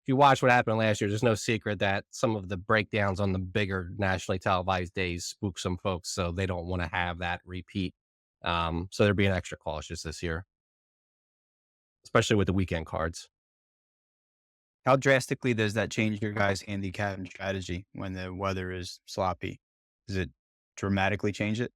if you watch what happened last year, there's no secret that some of the breakdowns on the bigger nationally televised days spook some folks, so they don't wanna have that repeat. So they're being extra cautious this year, especially with the weekend cards. How drastically does that change your guys' handicapping strategy when the weather is sloppy? Does it dramatically change it?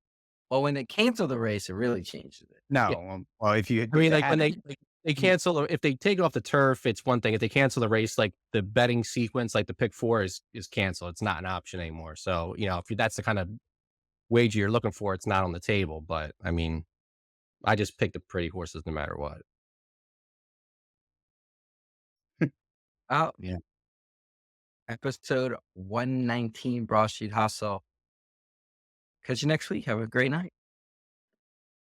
well, when they canceled the race, it really changed it. Yeah. No. Well, if you I mean, like, when had they cancel or if they take it off the turf, it's one thing. If they cancel the race, like, the betting sequence, like the pick 4 is canceled. It's not an option anymore. So, if that's the kind of wager you're looking for, it's not on the table. But, I mean, I just pick the pretty horses no matter what. Oh, yeah. episode 119, Broad Street Hustle. Catch you next week. Have a great night.